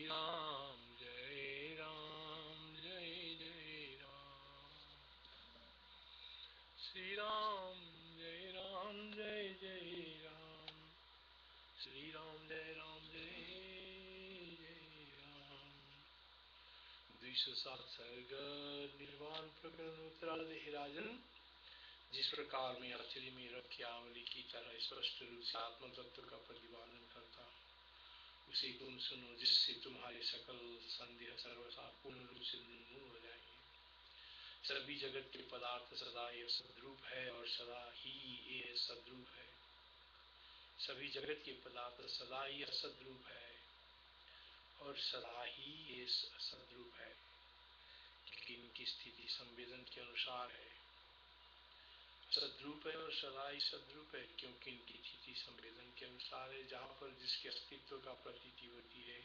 राम जय राम जय जय राम। श्री राम जय राम जय जय राम। श्री राम जय जय राम। 207 सर्ग निर्वाण प्रकरण उत्तरार्ध। राजन, जिस प्रकार मैं अथरी में रखी आंवली की तरह स्पष्ट रूप से आत्म तत्व का प्रतिपादन करता हूँ, उसे तुम सुनो, जिससे तुम्हारे सकल संदेह सर्वथा पूर्ण रूप से निर्मूल हो जाएंगे। सभी जगत के पदार्थ सदा ये सद्रूप है और सदा ही ये सद्रूप है। सभी जगत के पदार्थ सदा ही असद्रूप है और सदा ही ये सद्रूप है, क्योंकि इनकी स्थिति संवेदन के अनुसार है। सद्रूप है और सदा ही सद्रूप है, क्योंकि इनकी स्थिति संवेदन के अनुसार है। जहाँ पर जिसके अस्तित्व का प्रतीति होती है,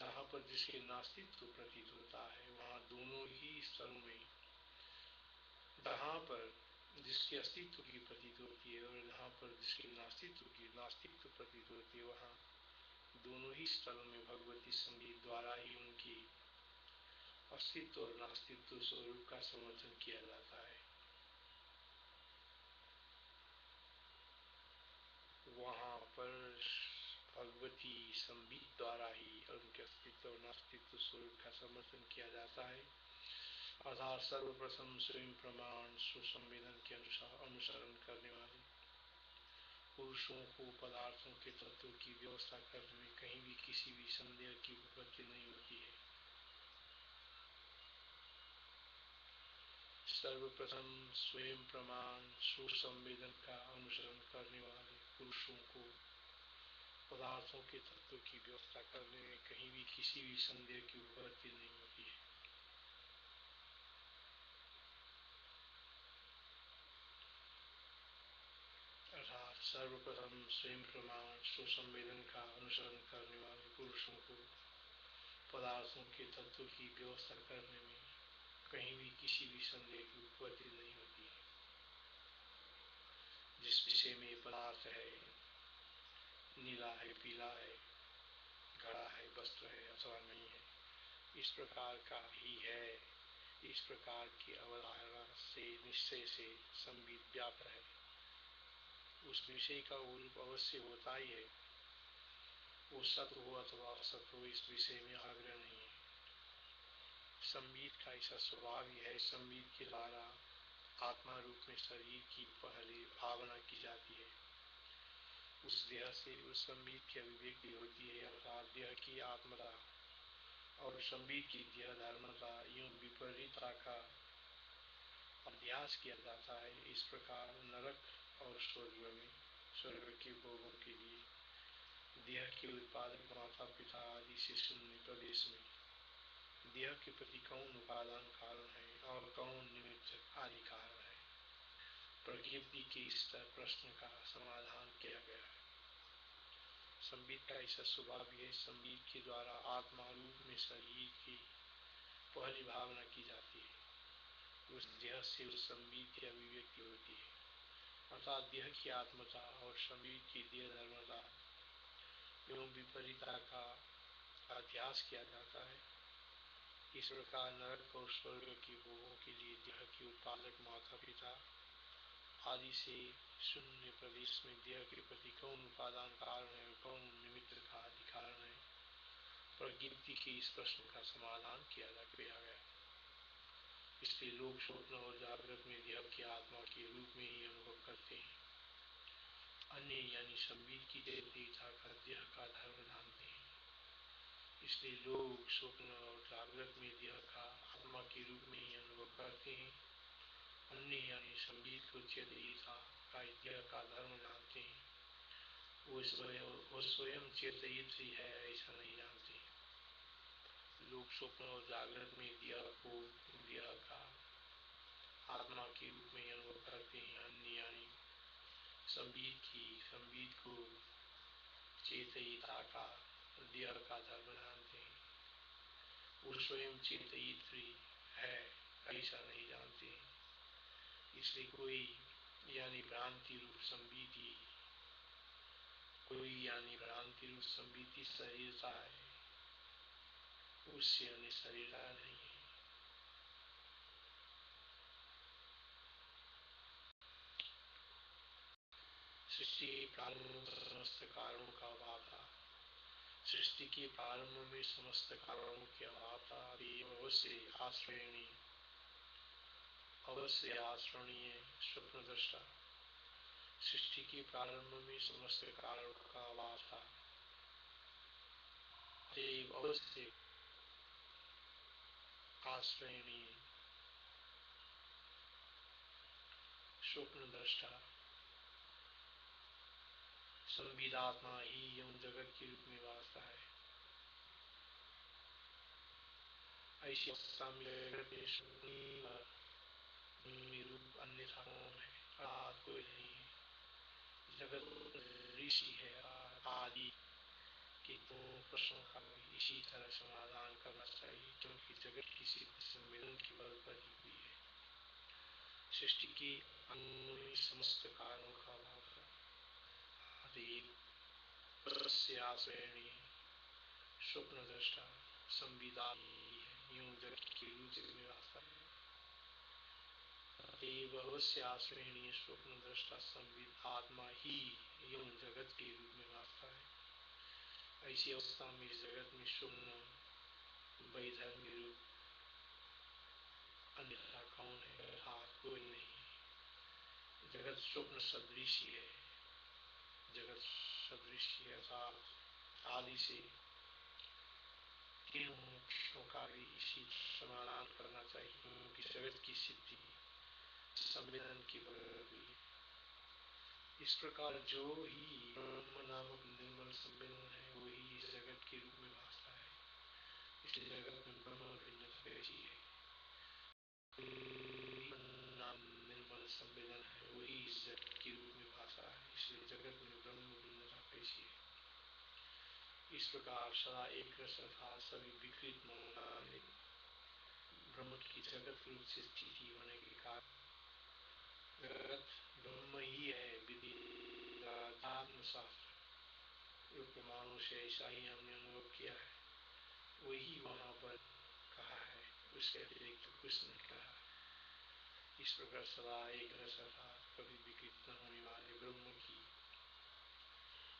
जहाँ पर जिसके नास्तित्व प्रतीत होता है, वहाँ दोनों ही स्थलों में, जहाँ पर जिसके अस्तित्व की प्रतीत होती है और जहाँ पर जिसके नास्तित्व प्रतीत होती है, वहाँ दोनों ही स्थलों में भगवती संगीत द्वारा ही उनकी अस्तित्व और नास्तित्व स्वरूप का समर्थन किया जाता है। वहाँ पर भगवती संगीत द्वारा ही उनके अस्तित्व और नास्तित्व स्वरूप का समर्थन किया जाता है। अर्थात सर्वप्रथम स्वयं प्रमाण सुसंवेदन के अनुसरण करने वाले पुरुषों को पदार्थों के तत्वों की व्यवस्था करने में कहीं भी किसी भी संदेह की उत्पत्ति नहीं होती है। सर्वप्रथम स्वयं प्रमाण सुसंवेदन का अनुसरण करने वाले पुरुषों को पदार्थों के तत्व की व्यवस्था करने में कहीं भी किसी भी संदेह की उत्पत्ति नहीं होती है। अर्थात सर्वप्रथम स्वयं प्रमाण सुसंवेदन का अनुसरण करने वाले पुरुषों को पदार्थों के तत्व की व्यवस्था करने में कहीं भी किसी भी संदेह की उत्पत्ति नहीं होती है। जिस विषय में पदार्थ है, नीला है, पीला है, घड़ा है, वस्त्र है अथवा नहीं है, इस प्रकार का ही है, इस प्रकार की अवधारणा से निश्चय से संबित व्याप्त है। उस विषय का वो रूप अवश्य होता ही है। वो सत्य हो अथवा असत हो, इस विषय में आग्रह नहीं है। संबित का ऐसा स्वभाव ही है। संबित के द्वारा आत्मा रूप में शरीर की पहले भावना की जाती है। उस देह से उस संबित की अभिव्यक्ति होती है, अर्थात देह की आत्मता और संबित की देह धर्मता यूं विपरीतता का अभ्यास किया जाता है। इस प्रकार नरक और स्वर्ग के भोगों के लिए देह के उत्पादक माता पिता आदि से शून्य प्रदेश में देह के प्रति कौन उपादान कारण है और कौन निमित्त आदि कारण है, प्रकृति के इस प्रश्न का समाधान किया गया है। संबित का ऐसा स्वभाव है। संबित के द्वारा आत्मा रूप में शरीर की पहली भावना की जाती है। उस देह से उस संबित की अभिव्यक्ति होती है, अर्थात देह की आत्मता और संबित की देह धर्मता एवं विपरीतता का अध्यास किया जाता है। इस प्रकार नरक और स्वर्ग की भोगों के लिए देह के उत्पादक माता पिता आदि से शून्य प्रदेश में देह के प्रति कौन उपादान कारण है और कौन निमित्त का आदि कारण है, प्रकृति के इस प्रश्न का समाधान किया गया। इसलिए लोग स्वप्न और जागृत में देह की आत्मा के रूप में ही अनुभव करते हैं। अन्य यानी संबित की देवता का देह का धर्म जानते हैं। इसलिए लोग स्वप्न और जागृत में देह का आत्मा के रूप में ही अनुभव करते हैं। अन्य यानी संबित को चेतयिता का देह का धर्म जानते हैं। वो स्वयं चेतयित ही है ऐसा नहीं जानते। लोग स्वप्न और जागृत में देह का आत्मा के रूप में अनुभव करते हैं। अन्य यानी संबित को चेतयिता का देह का धर्म जानते हैं। वो स्वयं चेतयित है ऐसा नहीं जानते। इसलिए कोई यानी भ्रांति रूप संबित शरीरता है उससे अन्य शरीर नहीं है। सृष्टि के प्रारंभ में समस्त कारणों का अभाव था। सृष्टि के प्रारंभ में समस्त कारणों के अभाव था। अवश्य आश्रणीय स्वप्न दृष्टा। सृष्टि के प्रारंभ में समस्त कारणों का अभाव था। अवश्य आश्रणीय स्वप्न दृष्टा संविदात्मा ही एवं जगत के रूप में वास्ता है। ऐसी अवस्था में रूप अन्यथा कौन है? कोई नहीं है। जगत ऋषि है आदि के तो प्रश्नों का इसी तरह समाधान करना चाहिए, क्योंकि जगत किसी सम्मेलन के बल पर ही हुई है। सृष्टि के अन्य समस्त कारणों का अभाव है। आश्रयणी स्वप्न दृष्टा संविदा यूं जगत के रूप में वास्ता है। अवश्य आश्रयणी स्वप्न दृष्टा संविद आत्मा ही यूं जगत के रूप में वास्ता है। ऐसी अवस्था में जगत में स्वप्न वैधर्म रूप अन्यथा कौन है? कोई नहीं। जगत स्वप्न सदृश है। जगत सदृश अर्थात आदि से तीनों मोक्षों का भी इसी समाधान करना चाहिए, क्योंकि जगत की सिद्धि सम्मेलन की बगैर हुई है। इस प्रकार जो ही ब्रह्म नामक निर्मल सम्मेलन है वही इस जगत के रूप में भासता है। इसलिए जगत में ब्रह्म भिन्नता कैसी है? नाम निर्मल सम्मेलन है वही इस जगत के रूप में भासता है। इसलिए जगत में ब्रह्म भिन्नता कैसी है? इस प्रकार सदा एक रस अर्थात सभी विकृत ब्रह्म की जगत रूप से स्थिति होने के कारण जगत ब्रह्म ही है। विधि शास्त्र प्रमाणों से ऐसा ही हमने अनुभव किया है, वही वहां पर कहा है, उसके अतिरिक्त कुछ नहीं कहा। इस प्रकार सदा एक रस अर्थात कभी विकृत न होने वाले ब्रह्म की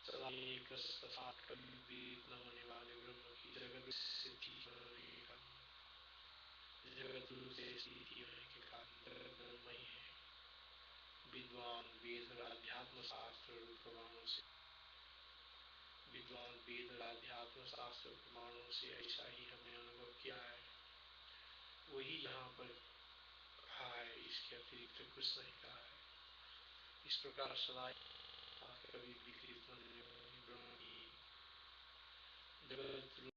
सदा एक रस अर्थात कभी विकृत न होने वाले ब्रह्म की जगत सिद्धि होने के कारण जगत रूप से स्थिति होने के कारण जगत ब्रह्म ही है। विद्वान वेद और अध्यात्म शास्त्र प्रमाणों से ऐसा ही हमने अनुभव किया है, वही यहाँ पर कहा है, इसके अतिरिक्त कुछ नहीं कहा है। इस प्रकार सदा कभी विकृत ब्रह्म की जगत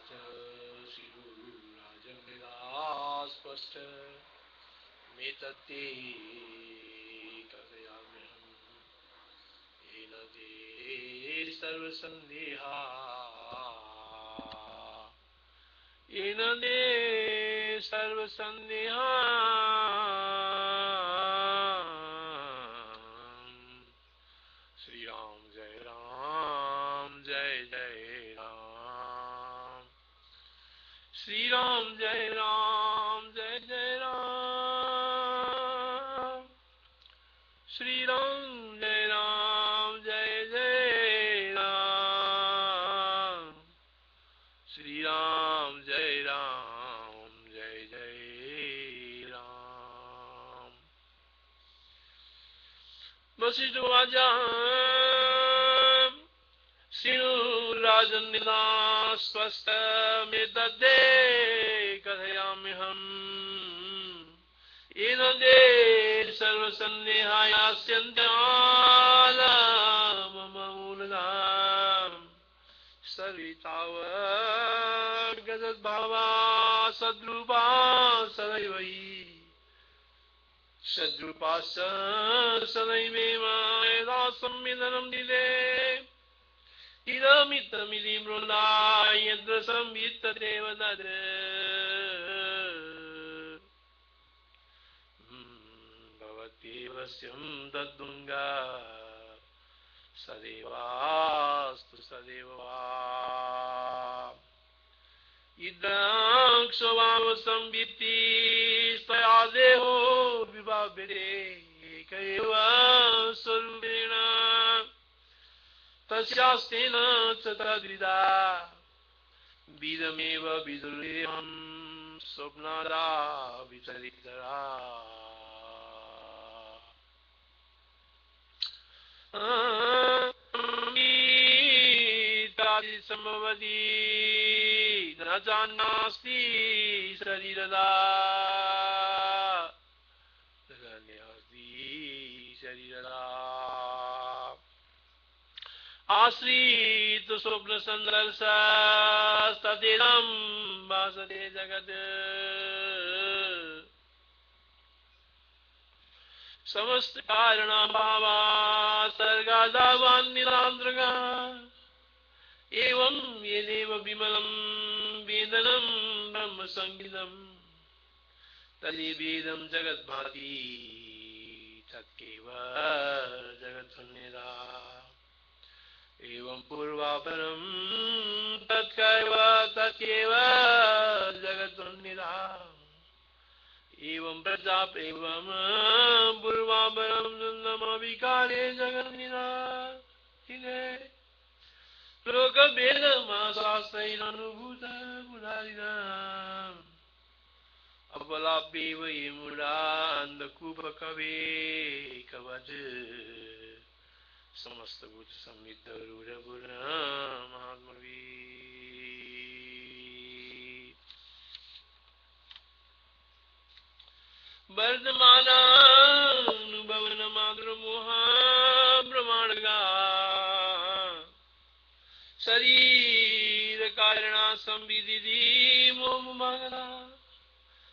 श्री गुरु राजनिदा स्पष्ट मेतते कथयाम्यहम् येन ते सर्वसन्देहा येन ते सर्वसन्देहा श्री राम जय राम श्री राम जय राम श्री राम जय राम श्री राम जय राम। वशिष्ठ उवाच श्रीराजन्निना स्वस्थमेतद्दे कथयाम्यहम् येन ते सर्वसन्देहायास्यन्त्यालममूलदाम् सर्वे तावत् गजद्भावा सद्रूपा सदैव हि सद्रूपाश्च सदैवेव यदा सम्मेलनं दिदे इदमित्तमिति मृदा यत्र संवित्तदेव तद् भवत्येवस्यं तद्दुङ्गा सदेवास्तु सदैव वा इदं स्वभावसंवित्ति स्वया देहो विभाव्यते एक एव स्वरूपेण तस्यास्तेन च तद्विदा विदमेव विदुरेहं स्वप्नादा विचरितरा संभवति न जानास्ति शरीरदा आश्रित स्वप्न संदर्श तदेदं भासते जगत् समस्त कारण भावा सर्गादावान् निरांतरगा एवं येदेव विमलं वेदनं ब्रह्म संगीतं तदेवेदं जगद्भाति तत्केवल जगत्सन्निधा एवं पूर्वापरं तत्केवल जगत्सन्निधा एवं प्रजाप एवं पूर्वापरं नमविकारे जगन्निधा लोकभेदमाशास्त्रैरनुभूतमुदारिणाम् अपलाप्येव ये मूढान्धकूपकवे कवच समस्तभूत संविद्धरूढपुरा महात्मवी वर्धमानानुभवनमातृमोहा प्रमाणगा शरीर कारणा संविदिति मोहमगना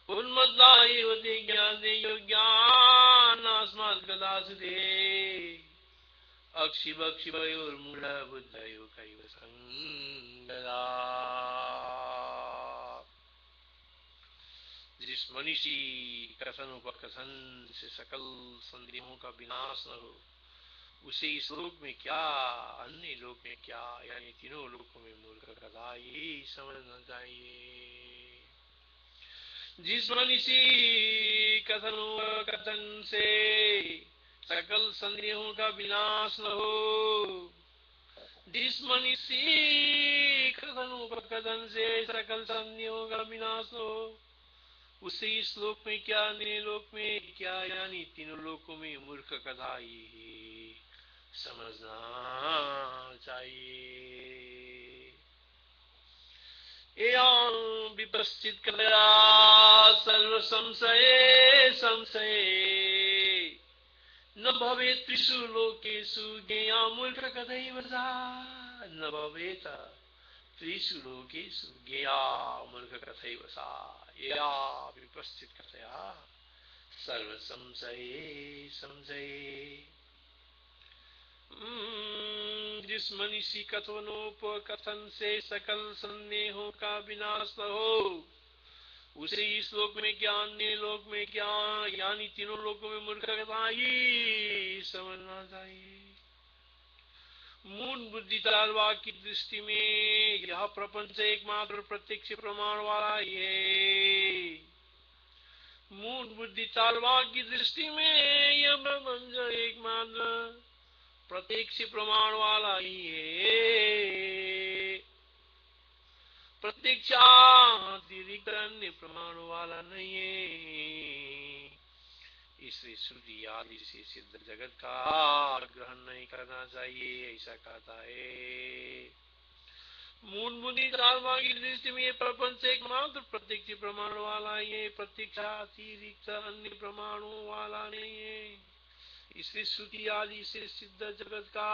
उन्मत्ता एव ते ज्ञाते योग्यानास्मात् कदाचिते अक्षिभक्षिभयोर्मूढ बुद्धयो कैव संगदा जिस मनीषी कथन उपकथन से सकल संदेहों का विनाश न हो उसे इस लोक में क्या अन्य लोक में क्या यानी तीनों लोकों में मूर्ख कदा यही समझना चाहिए। जिस मनीषी कथन से सकल संदेहों का विनाश न हो जिस मनीषी कथन से सकल संदेहों का विनाश न हो उसे इस लोक में क्या अन्य लोक में क्या यानी तीनों लोकों में मूर्ख कदा ही समझना चाहिए। एवं विपश्चित कलया सर्व संशये न भवेत् त्रिषु लोकेषु ज्ञेया मूर्ख कथैव सा न भवेत् त्रिषु लोकेषु ज्ञेया मूर्ख कथैव सा यया विपश्चित कथया सर्व संशये संशये। जिस मनीषी कथनोपकथन से सकल संदेहों का विनाश न हो, उसे इस लोक में ज्ञान ने लोक में ज्ञान यानी तीनों लोकों में मूर्खता ही समझना चाहिए। मूल बुद्धि चालवाक की दृष्टि में यह प्रपंच एकमात्र प्रत्यक्ष प्रमाण वाला ही है। मूल बुद्धि चालवाक की दृष्टि में यह प्रपंच एकमात्र प्रत्यक्ष प्रमाण वाला ही है। प्रत्यक्षातिरिक्त अन्य प्रमाण वाला नहीं है। इसलिए श्रुति आदि से सिद्ध जगत का ग्रहण नहीं करना चाहिए, ऐसा कहता है। मूल बुद्धि चालवाक की दृष्टि में प्रपंच एकमात्र प्रत्यक्ष प्रमाण वाला ही है, प्रत्यक्षातिरिक्त अन्य प्रमाणों वाला नहीं है। इसलिए श्रुति आदि से सिद्ध जगत का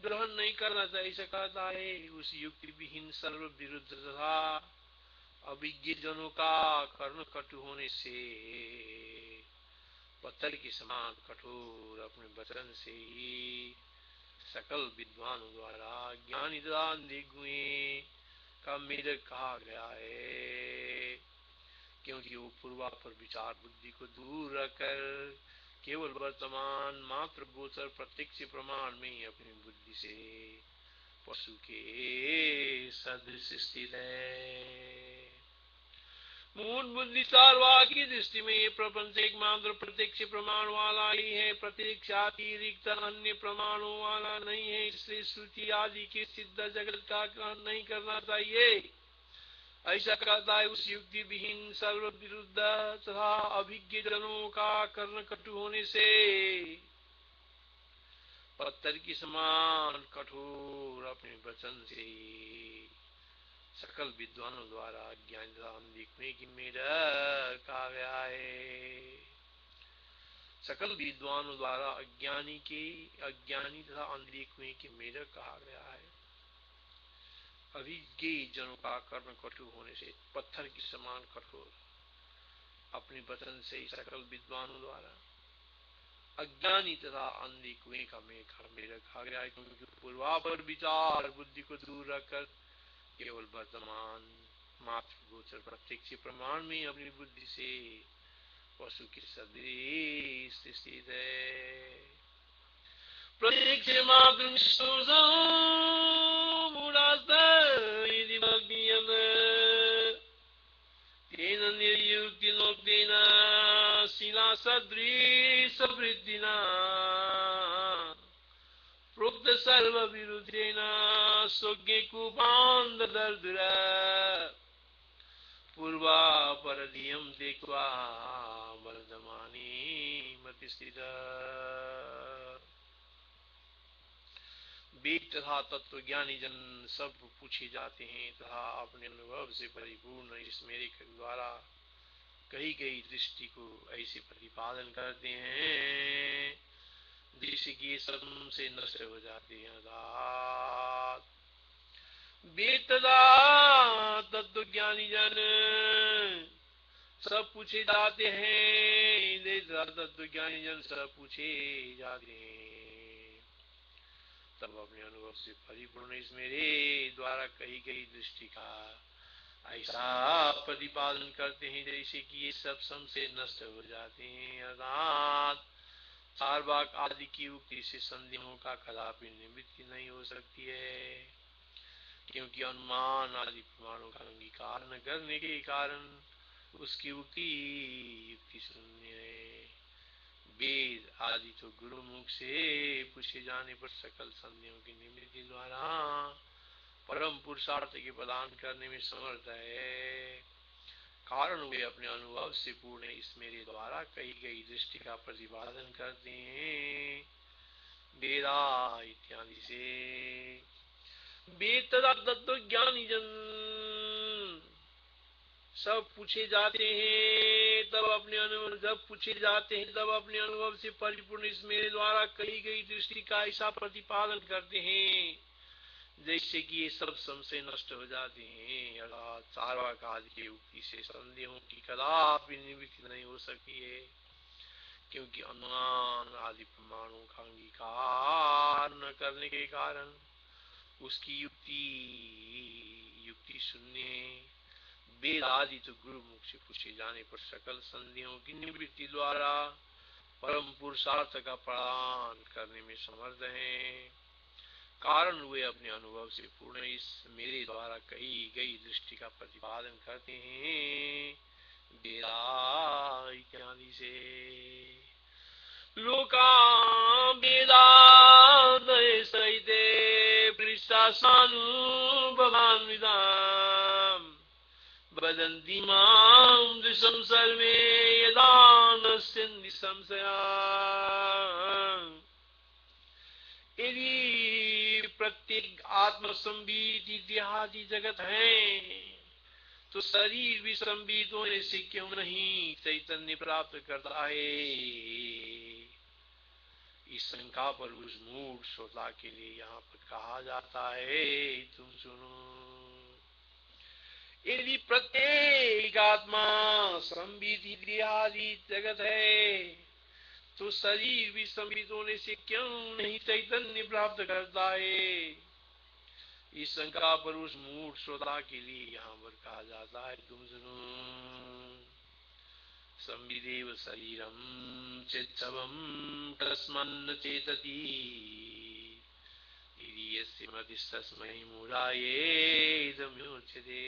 ग्रहण नहीं करना चाहिए, ऐसा कहता है। उस युक्ति विहीन सर्व विरुद्ध तथा अभिज्ञ जनों का कर्ण कटु होने से पत्थर के समान कठोर अपने वचन से ही सकल विद्वानों द्वारा ज्ञानी दिग्गुएं का मेढक कहा गया है। क्योंकि वो पूर्वापर विचार बुद्धि को दूर रखकर केवल वर्तमान मात्र गोचर प्रत्यक्ष प्रमाण में ही अपनी बुद्धि से पशु के सदृश स्थित है। मूल बुद्धि चालवाक की दृष्टि में ये प्रपंच एकमात्र प्रत्यक्ष प्रमाण वाला ही है, प्रत्यक्षातिरिक्त अन्य प्रमाणों वाला नहीं है। इसलिए श्रुति आदि के सिद्ध जगत का ग्रहण नहीं करना चाहिए, ऐसा कहता है। उस युक्ति विहीन सर्व विरुद्ध तथा अभिज्ञ जनों का कर्ण कटु होने से पत्थर की समान कठोर अपने वचन से सकल विद्वानों द्वारा ज्ञान दिखने की मेढक कहा गया है। सकल विद्वानों द्वारा अज्ञानी तथा अनदेखुए की मेढक कहा गया है। अभिज्ञ जनों का कर्ण कटु होने से पत्थर की समान कठोर अपने वचन से सकल विद्वानों द्वारा अज्ञानी तथा अंधी कुएं का मेढक कहा गया है। क्योंकि पूर्वापर विचार बुद्धि को दूर रखकर केवल वर्तमान मात्र गोचर प्रत्यक्ष प्रमाण में अपनी बुद्धि से पशु की सदृश स्थित है। प्रत्यक्ष मात्र तेन निर्युक्तिनोक्तेन शिला सदृश वृद्धिना प्रोक्त सर्व विरुद्धेन स्वज्ञ कूपांधदर्दुर पूर्वा परधियम देखवा वर्धमानी मतिस्थित। वेद तथा तत्व ज्ञानी जन सब पूछे जाते हैं तथा अपने अनुभव से परिपूर्ण इस मेरे द्वारा कही गई दृष्टि को ऐसे प्रतिपादन करते हैं जिससे कि सब से नष्ट हो जाते हैं। वेद तथा तत्व ज्ञानी जन सब पूछे जाते हैं, तत्व ज्ञानी जन सब पूछे जाते हैं, तब अपने अनुभव से परिपूर्ण इस मेरे द्वारा कही गई दृष्टि का ऐसा प्रतिपादन करते हैं जैसे कि ये सब संशय नष्ट हो जाते हैं। अर्थात चार्वाक आदि की उक्ति से संदेहों का कदापि निवृत्ति नहीं हो सकती है, क्योंकि अनुमान आदि प्रमाणों का अंगीकार न करने के कारण उसकी युक्ति शून्य है। वेद आदि तो गुरुमुख से पूछे जाने पर सकल संदेहों की निवृत्ति द्वारा परम पुरुषार्थ के प्रदान करने में समर्थ है, कारण वे अपने अनुभव से पूर्ण इस मेरे द्वारा कही गई दृष्टि का प्रतिपादन करते हैं वेदा इत्यादि से। वेद तथा तत्व ज्ञानी जन सब पूछे जाते हैं तब अपने अनुभव से परिपूर्ण इस मेरे द्वारा कही गई दृष्टि का ऐसा प्रतिपादन करते हैं जैसे कि ये सब संशय नष्ट हो जाते हैं, अर्थात चार्वाक आदि की युक्ति से संदेहों की कदापि निवृत्ति नहीं हो सकती है, क्योंकि अनुमान आदि प्रमाणों का अंगीकार न करने के कारण उसकी युक्ति युक्ति शून्य, वेद आदि तो गुरु मुख से पूछे जाने पर सकल संदेहों की निवृत्ति द्वारा परम पुरुषार्थ का प्रदान करने में समर्थ हैं, कारण वे अपने अनुभव से पूर्ण इस मेरे द्वारा कही गई दृष्टि का प्रतिपादन करते हैं। वेदा इत्यादि से लोका वेदादय सहिते पृष्ठासानुभवान्विताम् वदन्ति मां दृशं सर्वे यदा नश्यन्ति संशया। यदि प्रत्येक आत्मसंबित इत्यादि जगत है तो शरीर भी संबित होने से क्यों नहीं चैतन्य प्राप्त करता है। इस शंका पर उस मूढ़ श्रोता के लिए यहाँ पर कहा जाता है, तुम सुनो। यदि प्रत्येक आत्मा संबित इत्यादि जगत है तो शरीर भी संबित होने से क्यों नहीं चैतन्य प्राप्त करता है। इस शंका पर उस मूढ़ श्रोता के लिए यहाँ पर कहा जाता है, तुम सुनो। संविदेव शरीरम चित्सवम तस्मन्न चेतति यस्य मतिस्तस्मै मूढ़ायेदमुच्यते।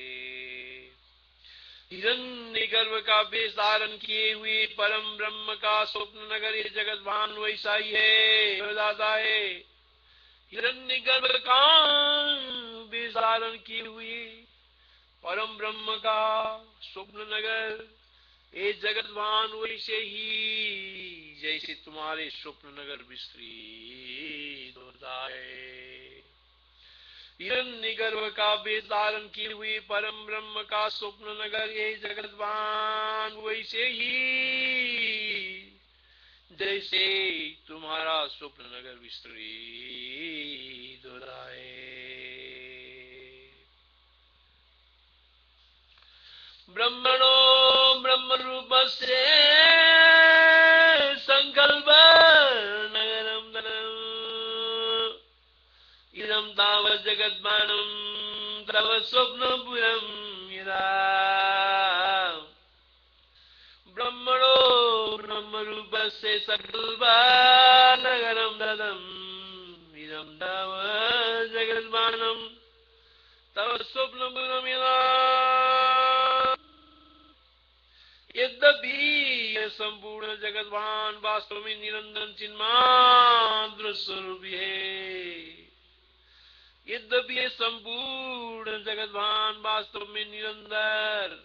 हिरण्य गर्भ का वेश धारण किए हुए परम ब्रह्म का स्वप्न नगर ये जगत भान वैसा ही है, बताता है। हिरण्य गर्भ का वेश धारण किए हुए परम ब्रह्म का स्वप्न नगर ये जगत भान वैसे ही जैसे तुम्हारे स्वप्न नगर विस्तृत होता है। हिरण्य गर्भ का वेश धारण किए हुए परम ब्रह्म का स्वप्न नगर ये जगतवान वैसे ही जैसे तुम्हारा स्वप्न नगर विस्तृत हो रहा है। ब्रह्मणो ब्रह्म रूपस्य संकल्प नगरम धनम इदं तावत् जगद्भानं तव स्वप्नपुरं यदा। ब्रह्मणो ब्रह्मरूपस्य सकलनगरं ददम् इदं तावत् जगद्भानं तव स्वप्नपुरं यदा। यद्यपि यह संपूर्ण जगद्भान वास्तव में निरंतर चिन्मात्र स्वरूप है, यद्यपि ये संपूर्ण जगतभान वास्तव में निरंतर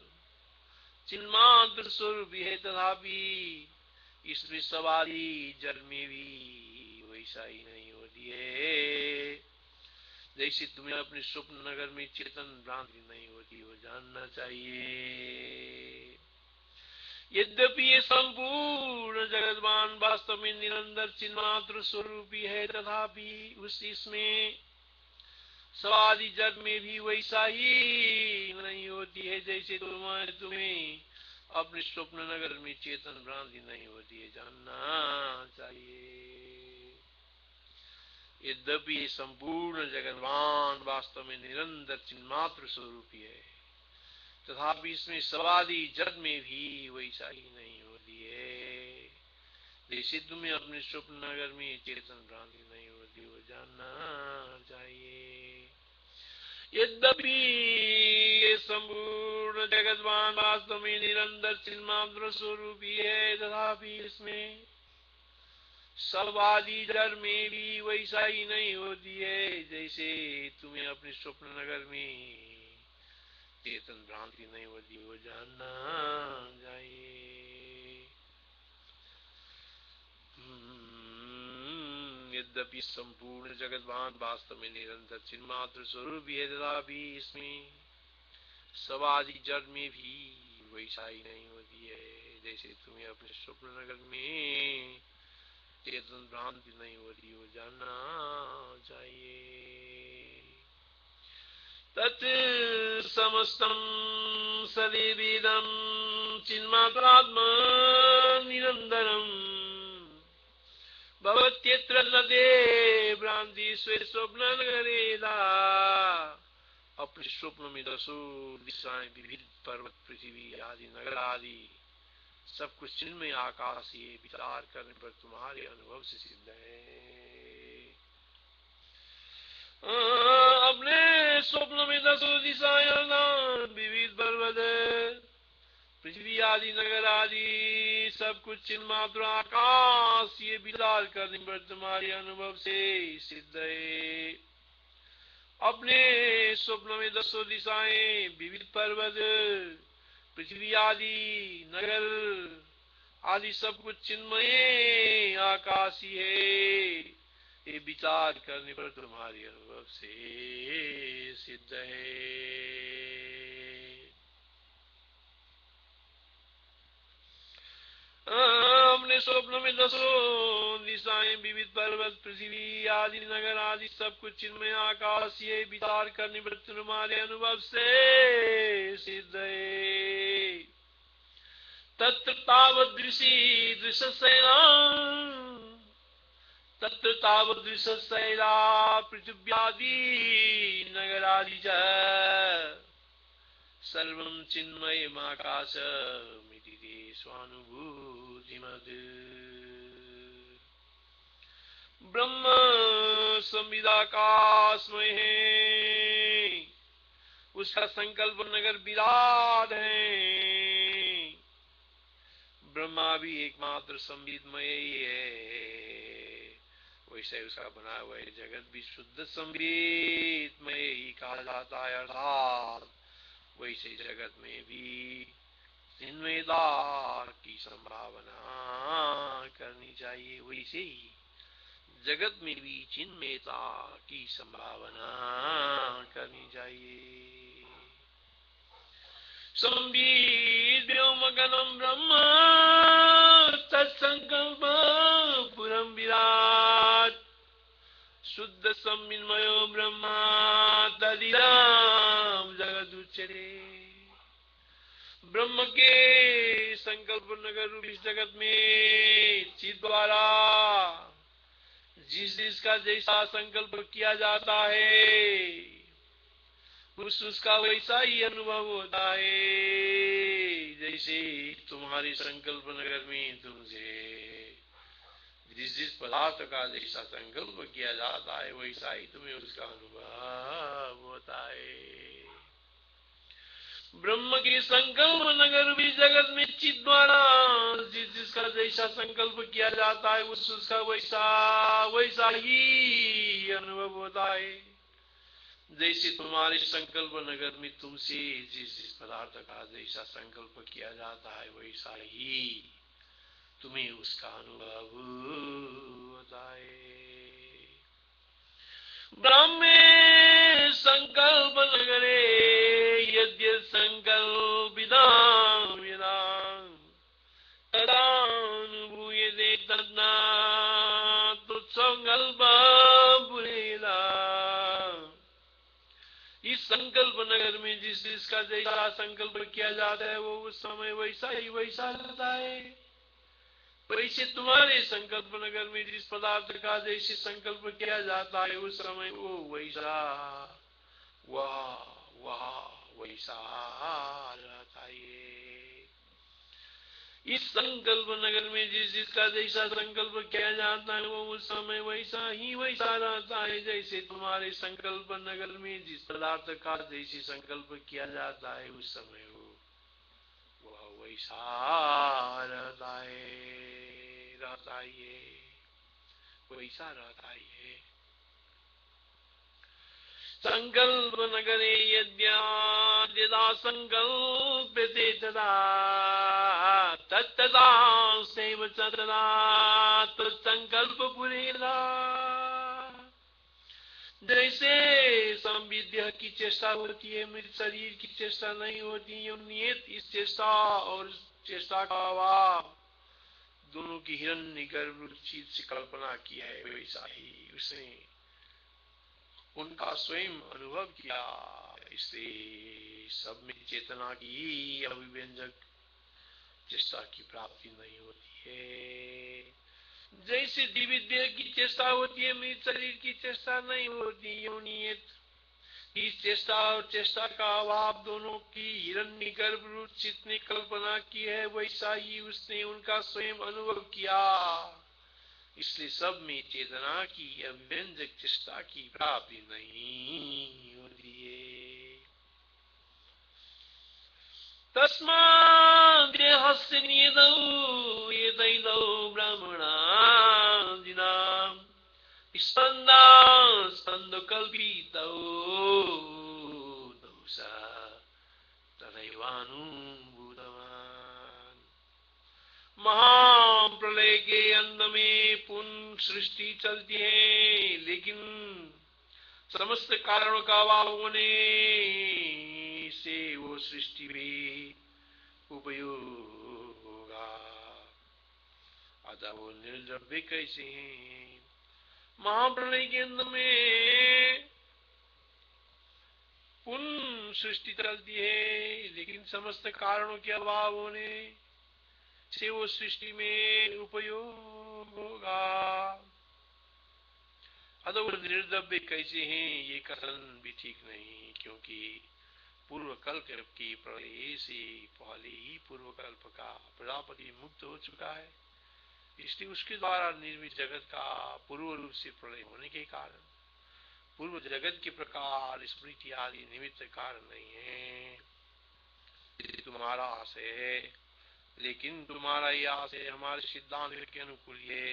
चिन्मात्र स्वरूप है, तथापि इसमें सवारी जल में भी वैसा ही नहीं होती है जैसे तुम्हें अपने स्वप्न नगर में चेतन भ्रांति नहीं होती हो जानना चाहिए। यद्यपि ये संपूर्ण जगतभान वास्तव में निरंतर चिन्मात्र स्वरूपी है, तथापि इसमें सवादी जग में भी वैसा ही नहीं होती है जैसे तुम्हें अपने स्वप्न नगर में चेतन भ्रांति नहीं होती है जानना चाहिए। यद्यपि ये संपूर्ण जगतवान वास्तव में निरंतर चिन्मात्र स्वरूपी है, तथापि इसमें सवादी जग में भी वैसा ही नहीं होती है जैसे तुम्हें अपने स्वप्न नगर में चेतन भ्रांति नहीं होती हो जानना चाहिए। यद्यपि ये संपूर्ण जगतवान वास्तव में निरंतर चिन्मात्र स्वरूपी है, तथापि इसमें सवादी जड़ में भी वैसा ही नहीं होती है जैसे तुम्हें अपने स्वप्न नगर में चेतन भ्रांति नहीं होती हो जानना चाहिए। यद्यपि संपूर्ण जगतवान वास्तव में निरंतर चिन्मात्र स्वरूप है, तथापि इसमें सवादी जड़ में भी वैसा ही नहीं होती है जैसे तुम्हें अपने स्वप्न नगर में चेतन भ्रांति नहीं होती हो जानना चाहिए। तत् समस्तं सदेवेदं चिन्मात्रात्मा निरन्तरम् भवत्यत्र नदे भ्रांति स्वे स्वप्न नगरेदा अपने स्वप्न में दसों दिशाएं विविध पर्वत पृथ्वी आदि नगर आदि सब कुछ चिन्मय आकाश ये विचार करने पर तुम्हारे अनुभव से सिद्ध है। अपने स्वप्न में दसों दिशाएं विविध पर्वत पृथ्वी आदि नगर आदि सब कुछ चिन्मात्र आकाश ये विचार करने पर तुम्हारे अनुभव से सिद्ध है। अपने स्वप्न में दसों दिशाएं विविध पर्वत पृथ्वी आदि नगर आदि सब कुछ चिन्मय आकाशी है ये विचार करने पर तुम्हारे अनुभव से सिद्ध है। हमने स्वप्न में दसों दिशाएं विविध पर्वत पृथ्वी आदि नगर आदि सब कुछ चिन्मय आकाश ये विचार करने पर तुम्हारे अनुभव से सिद्ध है। तत्र तावदृशी दृश्यशैला तत्र तावदृश्यशैला पृथिव्यादि नगरादि च सर्वं चिन्मयमाकाशमिति ते स्वानुभूतिमद् ब्रह्म संविदाकाशमय है उसका संकल्प नगर विराट है। ब्रह्मा भी एकमात्र संविदमय ही है वैसे उसका बना हुआ है जगत भी शुद्ध संविदमय ही कहा जाता है। अर्थात वैसे जगत में भी चिन्मयता की संभावना करनी चाहिए वैसे ही जगत में भी चिन्मयता की संभावना करनी चाहिए। संविद व्योमगणं ब्रह्म तत्संकल्प पुरं विराट शुद्ध संविन्मयो ब्रह्म तदिदं जगदुच्यते। ब्रह्म के संकल्प नगर रूप इस जगत में चित द्वारा जिसका जैसा संकल्प किया जाता है उसका वैसा ही अनुभव होता है। जैसे तुम्हारे संकल्प नगर में तुमसे जिस पदार्थ का जैसा संकल्प किया जाता है वैसा ही तुम्हें उसका अनुभव होता है। ब्रह्म के संकल्प नगर भी जगत में चित द्वारा जिसका जैसा संकल्प किया जाता है उसका वैसा ही अनुभव होता है। जैसे तुम्हारे संकल्प नगर में तुमसे जिस पदार्थ का जैसा संकल्प किया जाता है वैसा ही तुम्हें उसका अनुभव होता है। ब्रह्मे संकल्प नगरे यद्य संकल्पितां विदां तदानुभूयते तन्ना तुत्संकल्पं पुरेदा। इस संकल्प नगर में जिसका जैसा संकल्प किया जाता है वो उस समय वैसा ही वैसा रहता है। वैसे तुम्हारे संकल्प नगर में जिस पदार्थ का जैसे संकल्प किया जाता है उस समय वो वैसा वैसा रहता है। इस संकल्प नगर में जिसका जैसा संकल्प किया जाता है वो उस समय वैसा ही वैसा रहता है। जैसे तुम्हारे संकल्प नगर में जिस पदार्थ का जैसे संकल्प किया जाता है उस समय वह वैसा रहता है वैसा रहता है। संकल्प नगरे यद्या संकल्प्यते तदा तत्तदा सेव तदा तत्संकल्प पुरेदा। जैसे संविद्या की चेष्टा होती है मृत शरीर की चेष्टा नहीं होती है। नियत इस चेष्टा और चेष्टा का अभाव दोनों की हिरण्यगर्भ चीज से कल्पना की है वैसा ही उसने उनका स्वयं अनुभव किया इसलिए सब में चेतना की अभिव्यंजक चेष्टा की प्राप्ति नहीं होती है। जैसे दिव्य देह की चेष्टा होती है, मृत शरीर की चेष्टा नहीं होती। योनियत इस चेष्टा और चेष्टा का अभाव दोनों की हिरण्यगर्भ रूप चित्त ने कल्पना की है, वैसा ही उसने उनका स्वयं अनुभव किया। इसलिए सब में चेतना की अभिव्यंजक चेष्टा की प्राप्ति नहीं होती है। तस्माद् देहस्य नियतौ एतैतौ ब्रह्मणादिनाम् स्पन्दकल्पितौ दोषा तदैवानुभूतवान्। महाप्रलय के अंत में पुनः सृष्टि चलती है, लेकिन समस्त कारणों का अभाव होने से वो सृष्टि भी उपयोग होगा। अतः वो निर्द्रव्य कैसे हैं? महाप्रलय के अंत में पुनः सृष्टि चलती है, लेकिन समस्त कारणों के अभाव होने से वो सृष्टि में उपयोग होगा। अतः वो निर्द्रव्य कैसे हैं, ये कथन भी ठीक नहीं, क्योंकि पूर्व कल्प की प्रलय से पहले ही पूर्व कल्प का प्रजापति मुक्त हो चुका है। इसलिए उसके द्वारा निर्मित जगत का पूर्व रूप से प्रलय होने के कारण पूर्व जगत के प्रकार स्मृति आदि निमित्त कारण नहीं है। तुम्हारा आशय है, लेकिन तुम्हारा यह आशय हमारे सिद्धांत के अनुकूल है,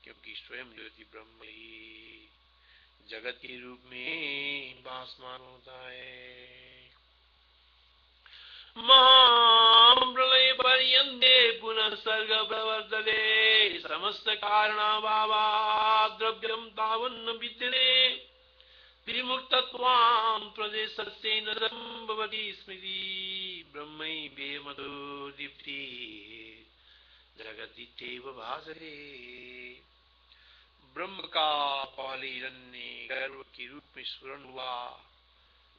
क्योंकि स्वयं ज्योति ब्रह्म ही जगत के रूप में भासमान होता है। महाप्रलय पर्यन्ते पुनः सर्ग प्रवर्तते समस्त कारणाभावात् द्रव्यं तावन्न विद्यते विमुक्तत्वां प्रदेशस्य न संभवति स्मृति ब्रह्मैवेमतो दीप्ति जगदित्येव भासते। ब्रह्म का पहले हिरण्य गर्भ के रूप में स्फुरन हुआ,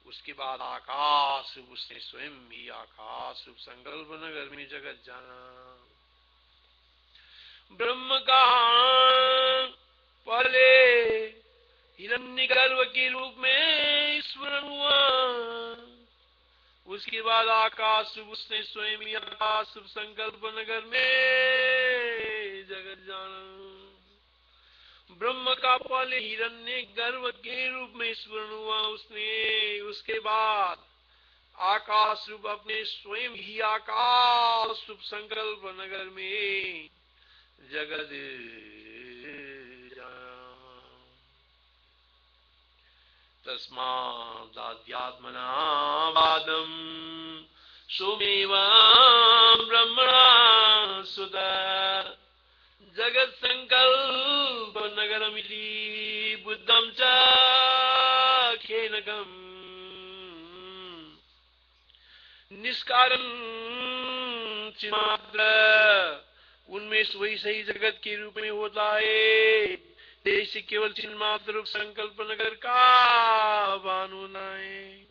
उसके बाद आकाश रूप उसने स्वयं ही आकाश रूप संकल्प नगर में जगत जाना। ब्रह्म का पहले हिरण्यगर्भ के रूप में स्फुरन हुआ, उसके बाद आकाश रूप उसने स्वयं ही आकाश रूप संकल्प नगर में जगत जाना। ब्रह्म का पहले हिरण्य गर्भ के रूप में स्फुरन हुआ, उसने उसके बाद आकाश रूप अपने स्वयं ही आकाश रूप संकल्प नगर में जगत तस्मादाध्यात्मना वादम सोमेव ब्रह्मणा सुत जगत संकल्प नगरमिति बुद्धम च खेनकम निष्कारण चिन्मात्र उनमें वही सही जगत के रूप में होता है, जैसे केवल चिन्मात्र रूप संकल्प नगर का भान होना है।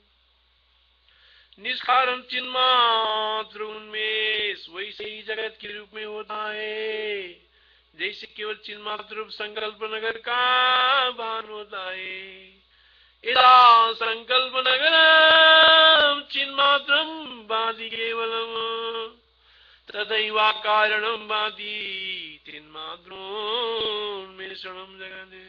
निष्कारण चिन्मात्र उनमें वही सही जगत के रूप में होता है, जैसे केवल चिन्मात्र रूप संकल्प नगर का भान होता है। इदा संकल्प नगरम चिन्मात्रम भाति केवलम तथैवा कारणम भाति चिन्मात्रोन्मेषणम जगते।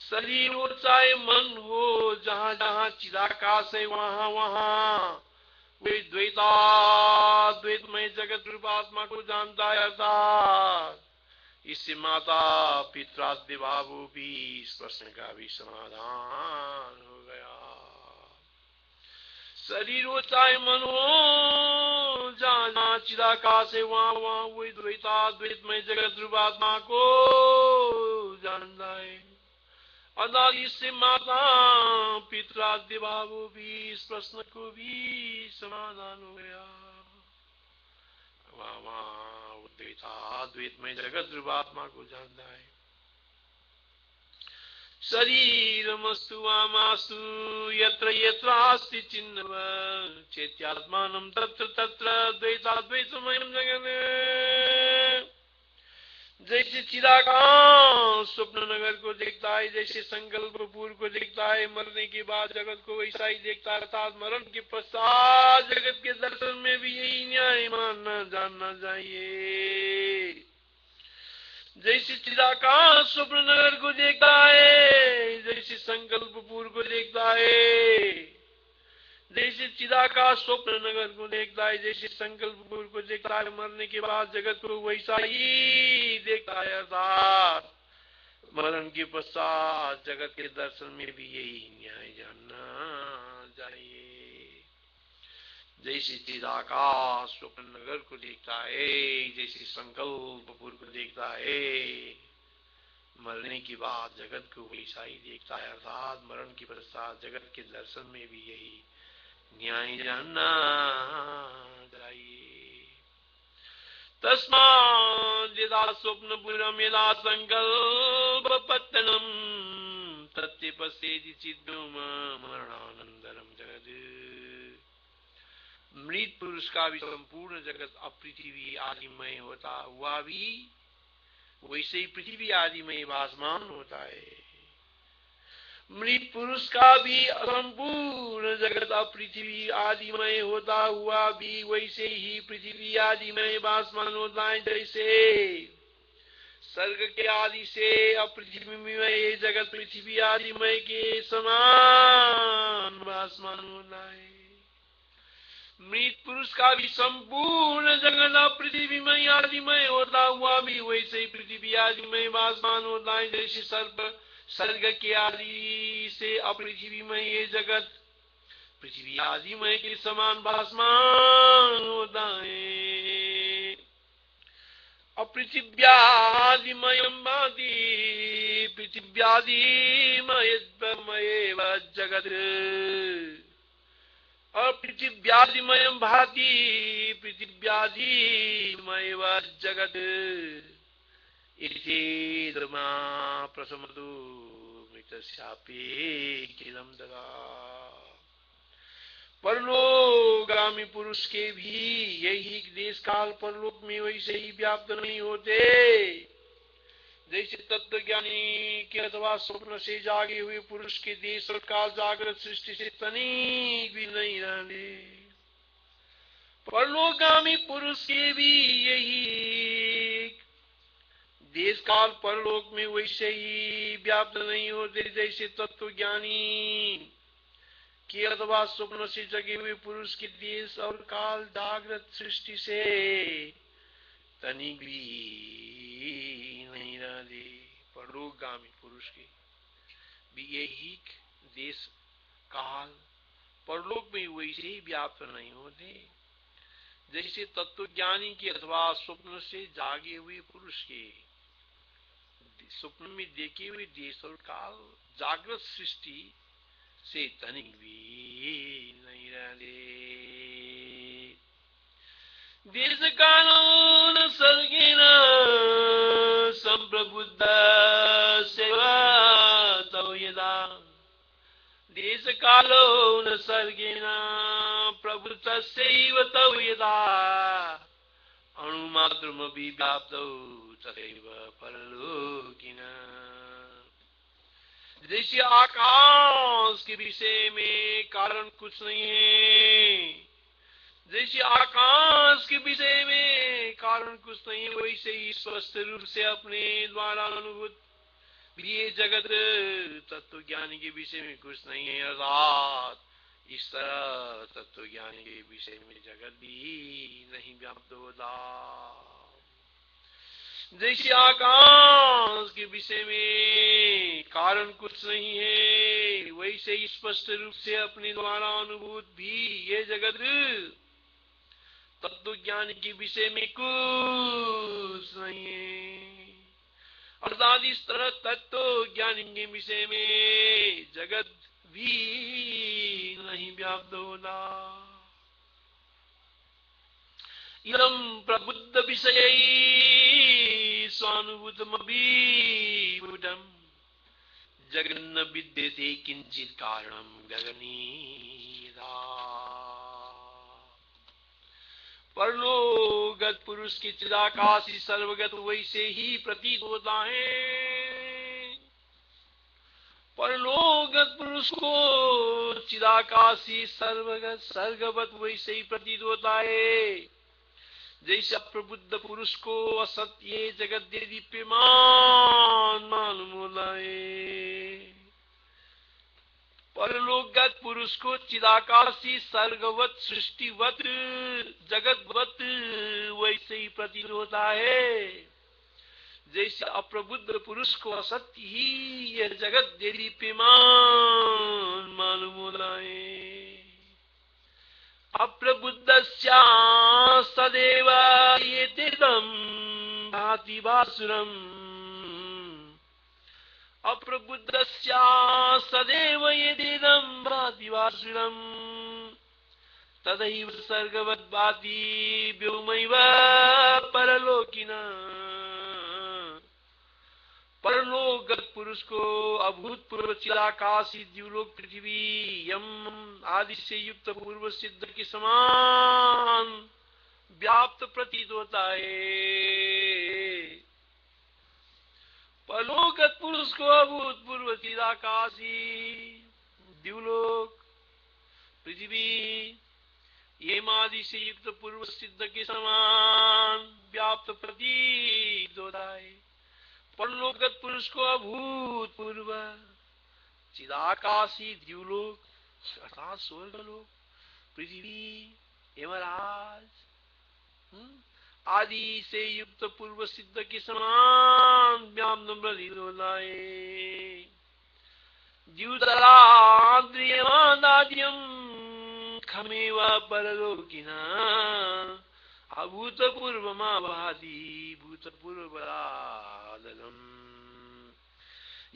शरीर हो चाहे मन हो, जहाँ जहाँ चिदाकाश है वहाँ वहाँ वे द्वैताद्वैतमय जगत रूप आत्मा को जानता है। अर्थात इससे माता पितरादि भावों भी इस प्रश्न का भी समाधान हो गया। शरीर हो चाहे मन हो, जहाँ जहाँ चिदाकाश है वहाँ वहाँ वही द्वैताद्वैतमय जगत रूप आत्मा को जानता है। अर्थात इससे माता पितरादि भावों भी इस प्रश्न को भी समाधान हो गया। द्वैताद्वैतमय जगत रूप आत्मा को जानता है। शरीरमस्तु वामास्तु यत्र यत्रास्ति चिन्नव चेत्यात्मानं तत्र तत्र द्वैताद्वैतमयं जगत्। जैसे चिदाकाश स्वप्न नगर को देखता है, जैसे संकल्प पूर्व को देखता है, मरने के बाद जगत को वैसा ही देखता है, अर्थात मरण के पश्चात जगत के दर्शन में भी यही न्याय मानना जानना चाहिए। जैसे चिदाकाश स्वप्न नगर को देखता है, जैसे संकल्प पूर्व को देखता है, जैसे चिदाकाश स्वप्न नगर को देखता है, जैसे संकल्प पूर्व को देखता है, मरने के बाद जगत को वैसा ही देखता है, अर्थात मरण के पश्चात जगत के दर्शन में भी यही न्याय जानना चाहिए। जैसे चिदाकाश स्वप्न नगर को देखता है, जैसे संकल्प पूर्व को देखता है, मरने के बाद जगत को वैसा ही देखता है, अर्थात मरण के पश्चात जगत के दर्शन में भी यही न्याय जानना चाहिए। तस्मात् यदा स्वप्नपुरं यदा संकल्पपत्तनं तत्ते पश्येति चिद्व्योम मरणानन्तरं जगत्। मृत पुरुष का भी संपूर्ण जगत अपृथ्वी आदिमय होता हुआ भी वैसे ही पृथ्वी आदिमय भासमान होता है। मृत पुरुष का भी संपूर्ण जगत अपृथ्वी आदिमय होता हुआ भी वैसे ही पृथ्वी आदिमय भासमान होता है। जैसे स्वर्ग के आदि से अपृथ्वीमय जगत पृथ्वी आदिमय के समान भासमान होता है। मृत पुरुष का भी संपूर्ण जगत अपृथ्वीमय आदिमय होता हुआ भी वैसे ही पृथ्वी आदिमय भासमान होता है। जैसे स्वर्ग के आदि से अपृथ्वीमय ये जगत पृथ्वी आदिमय के समान भासमान होता है। अपृथिव्यादिमयं भाति पृथिव्यादिमयेव जगत्। अपृथिव्यादिमयं भाति पृथिव्यादिमयेव जगत्। इति धर्मा प्रसमतु मृतस्यापि किलं ददा। परलोकगामी पुरुष के भी यही देश काल परलोक में वैसे ही व्याप्त नहीं होते। जैसे तत्वज्ञानी के अथवा स्वप्न से जागे हुए पुरुष के देश और काल जागृत सृष्टि से तनिक भी नहीं रहने। परलोकगामी पुरुष के भी यही देश काल परलोक में वैसे ही व्याप्त नहीं होते। जैसे तत्वज्ञानी कि अथवा स्वप्न से जगे हुए पुरुष के देश और काल जागृत सृष्टि से तनिक भी नहीं रहते। परलोकगामी पुरुष के भी यही देश काल परलोक में वैसे ही व्याप्त नहीं होते। जैसे तत्वज्ञानी के अथवा स्वप्न से जागे हुए पुरुष के स्वप्न में देखे हुए देश और काल जागृत सृष्टि से तनिक भी नहीं रहते। देश कालोन सर्गेन संप्रबुद्ध सेवा तव यदा। देश कालोन सर्गेन प्रवृत्तस्यैव तव यदा। अणुमात्रमपि व्याप्तौ तथैव परलोकिनः। जैसे आकाश के विषय में कारण कुछ नहीं है, जैसे आकाश के विषय में कारण कुछ नहीं है, वैसे ही स्वस्थ रूप से अपने द्वारा अनुभूत ये जगत तत्वज्ञानी के विषय में कुछ नहीं है। अर्थात इस तरह तत्वज्ञानी के विषय में जगत भी नहीं व्याप्त होता। जैसे आकाश के विषय में कारण कुछ नहीं है, वैसे ही स्पष्ट रूप से अपने द्वारा अनुभूत भी ये जगत तत्वज्ञानी के विषय में कुछ नहीं है। अर्थात इस तरह तत्वज्ञानी के विषय में जगत भी नहीं व्याप्त होता। इदं प्रबुद्ध विषयै स्वानुभूतमपि बुद्धं जगन्न विद्यते किंचित कारणम गगनीदा। परलोकगत पुरुष की चिदाकाशी सर्वगत वैसे ही प्रतीत होता है। परलोकगत पुरुष को चिदाकाशी सर्वगत सर्गवत वैसे ही प्रतीत होता है जैसे अप्रबुद्ध पुरुष को असत्य जगत दीप्यमान मालूम होता है। परलोकगत पुरुष को चिदाकाशी सर्गवत सृष्टिवत जगतवत वैसे ही प्रतीत होता है जैसे अप्रबुद्ध पुरुष को असत्य ही यह जगत दीप्यमान मालूम होता है। अप्रबुद्धस्या सदैव येतिदं भाति भासुरम्। अप्रबुद्धस्या सदैव येतिदं भाति भासुरम्। तदैव सर्गवत् भाति व्योमैव परलोकिनः। परलोकगत पुरुष को अभूतपूर्व चिदाकाशी द्युलोक पृथ्वी यम आदि से युक्त पूर्व सिद्ध के समान व्याप्त प्रतीत होता है। परलोकगत पुरुष को अभूतपूर्व चिदाकाशी द्युलोक पृथ्वी यम आदि से युक्त पूर्व सिद्ध के समान व्याप्त प्रतीत होता है। परलोकगत पुरुष को अभूतपूर्व चिदाकाशी द्युलोक अर्थात स्वर्गलोक पृथ्वी यमराज आदि से युक्त पूर्व सिद्ध के समान व्याप्त प्रतीत होता है। द्युतराद्रियमादाद्यं खमेव परलोकिनः। अभूतपूर्वमा भाति भूतपूर्वरादलम।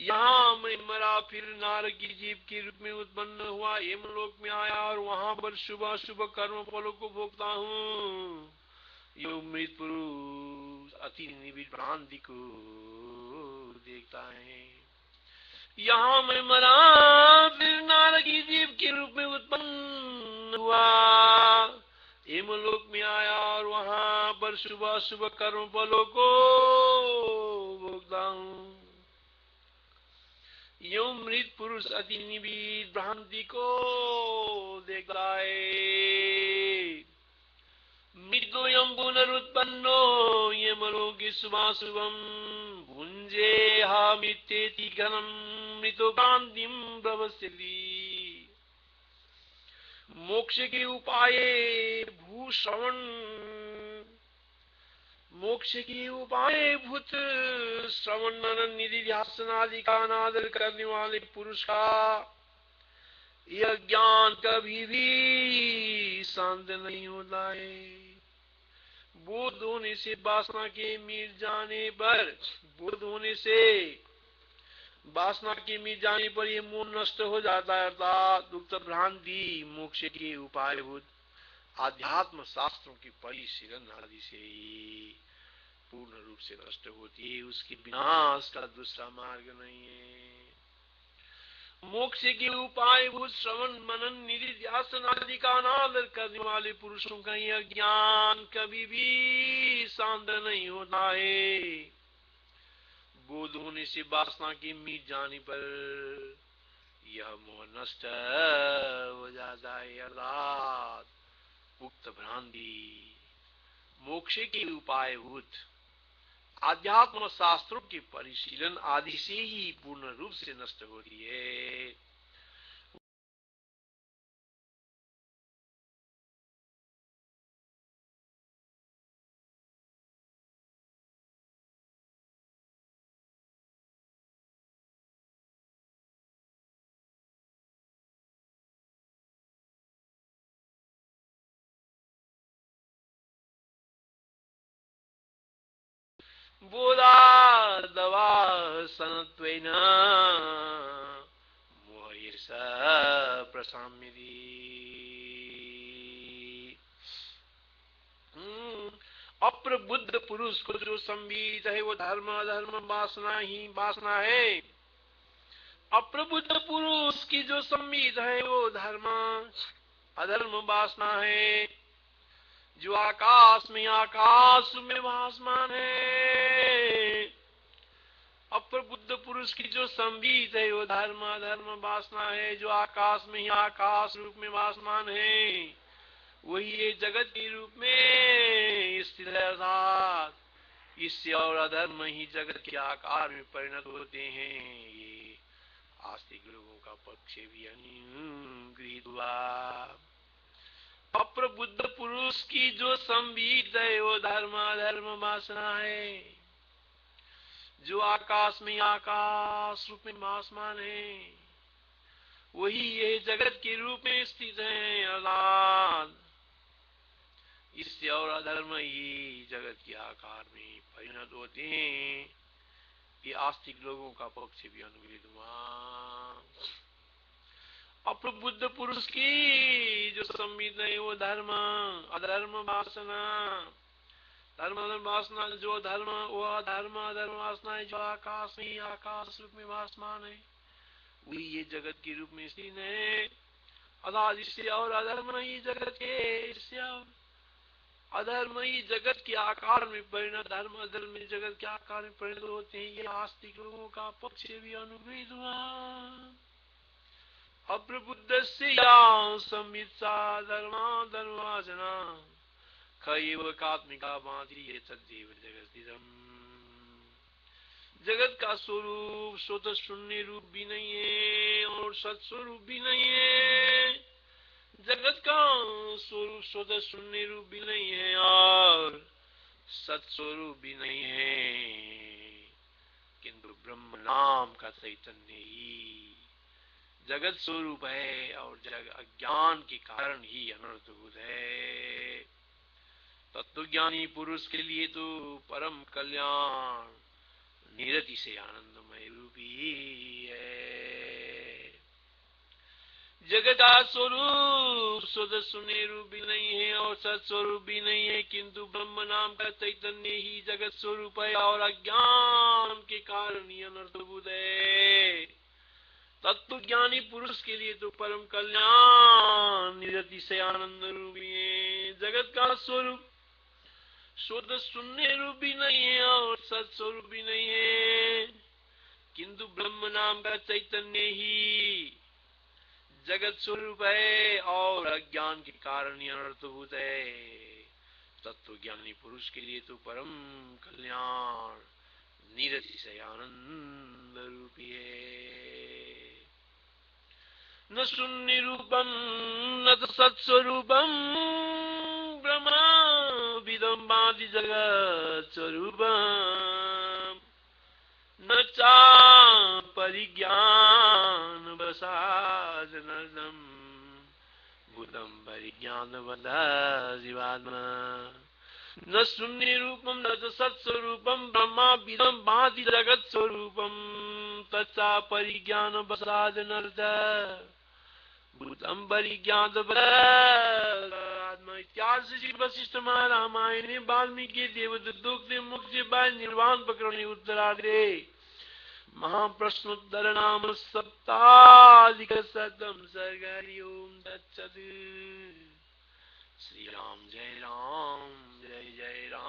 यहाँ मैं मरा फिर नारकी जीव के रूप में उत्पन्न हुआ यमलोक में आया और वहां पर शुभ शुभ कर्म फलों को भोगता हूँ। यो मृत पुरुष अति निविड़ भ्रांति को देखता है। यहाँ मैं मरा फिर नारकी जीव के रूप में उत्पन्न हुआ यमलोक में आया और वहां पर शुभ शुभ कर्म फलों को भोगता हूँ। यो मृत पुरुष अति निविड़ भ्रांति को देखता है। मृत्युयं पुनरुत्पन्नो यमलोके शुभाशुभं भुञ्जेहामित्येति घनं मृतो भ्रांतिं प्रवस्यति। मोक्ष के उपाय भूश्रवण मोक्ष के उपाय भूत श्रवण मनन निधि ध्यान आदि का अनादर करने वाले पुरुष का यह ज्ञान कभी भी शांत नहीं होता है। बोध होने से वासना के मिट जाने पर वासना के मिट जाने पर ये मोह नष्ट हो जाता है अर्थात दुख भ्रांति मोक्ष के उपायभूत आध्यात्म शास्त्रों की परिशीलन आदि से ही पूर्ण रूप से नष्ट होती है। उसके विनाश का दूसरा मार्ग नहीं है। मोक्ष के उपायभूत श्रवण मनन निधि ध्यान आदि का अनादर करने वाले पुरुषों का यह ज्ञान कभी भी शांत नहीं होता है। बोध होने से वासना के मिट जाने पर यह मोह नष्ट हो जाता है अर्थात उक्त भ्रांति मोक्ष के उपायभूत आध्यात्म शास्त्रों के परिशीलन आदि से ही पूर्ण रूप से नष्ट होती है। बोधादवासनत्वेन मोहैर्ष प्रशाम्यति। अप्रबुद्ध पुरुष को जो संबित है वो धर्म अधर्म वासना ही वासना है। अप्रबुद्ध पुरुष की जो संविद है वो धर्म अधर्म वासना है। जो आकाश में आकाश में भासमान है। अप्रबुद्ध पुरुष की जो संविद है वो धर्म अधर्म वासना है। जो आकाश में ही आकाश रूप में भासमान है वही ये जगत के रूप में स्थित है। अर्थात इससे और अधर्म ही जगत के आकार में परिणत होते हैं। ये आस्तिक लोगों का पक्ष भी अनुगृहीत हुआ। अप्रबुद्ध पुरुष की जो संविद है वो धर्म अधर्म वासना है। जो आकाश में आकाश रूप में भासमान है वही ये जगत के रूप में स्थित है। अर्थात इससे और अधर्म ही जगत के आकार में परिणत होते हैं। ये आस्तिक लोगों का पक्ष भी अनुगृहीत हुआ। अप्रबुद्ध पुरुष की जो संविद है वो धर्म अधर्म वासना। धर्म अधर्म वासना जो धर्म वह धर्म अधर्म वासना है। जो आकाश में आकाश रूप में भासमान है वही ये जगत के रूप में स्थित है। अर्थात इससे और अधर्म ही जगत के इससे अधर्म ही जगत के आकार में परिणत धर्म अधर्म जगत के आकार में परिणत होते हैं। ये आस्तिक लोगों का पक्ष भी अनुगृहीत हुआ। अप्रबुद्ध से संवित्सा धर्मा धर्माजना खैव कात्मिका भांति ये तद्देव जगत। जगत का स्वरूप स्वतः शून्य रूप भी नहीं है और सत्स्वरूप भी नहीं है। जगत का स्वरूप स्वतः शून्य रूप भी नहीं है और सत्स्वरूप भी नहीं है, किंतु ब्रह्म नाम का चैतन्य ही जगत स्वरूप है और जग अज्ञान के कारण ही अनर्थभूत है। तत्वज्ञानी पुरुष के लिए तो परम कल्याण निरति से आनंदमय रूपी है। जगत का स्वरूप स्वतः शून्य रूप भी नहीं है और सत्स्वरूप भी नहीं है, किंतु ब्रह्म नाम का चैतन्य ही जगत स्वरूप है और अज्ञान के कारण ही अनर्थभूत है। तत्वज्ञानी पुरुष के लिए तो परम कल्याण निरति से आनंद रूपी है। जगत का स्वरूप शुद्ध शून्य रूप भी नहीं है और सत्स्वरूप भी नहीं है, किंतु ब्रह्म नाम का चैतन्य ही जगत स्वरूप है और अज्ञान के कारण ही अनर्थभूत है। तत्वज्ञानी पुरुष के लिए तो परम कल्याण निरति से आनंद रूपी है। न शून्य रूपम न तो सत्स्वरूपम ब्रह्माविदं भाति जगत् स्वरूपम न चा परिज्ञान वसादनर्दम भूतम परिज्ञानवद जीवात्मा। न शून्य रूपम न तो सत्स्वरूपम ब्रह्माविदं भाति जगत् स्वरूपम तच्चा परिज्ञान वसादनर्द भूतम परिज्ञान इत्यादि श्री वशिष्ठ महारामायणे वाल्मीकि देवदूत मुक्ति बाय निर्वाण प्रकरणे उत्तरार्धे महाप्रश्नोत्तर नाम सप्ताधिक शतम सर्ग। हरि ओम तत्सत्। श्री राम जय जय राम।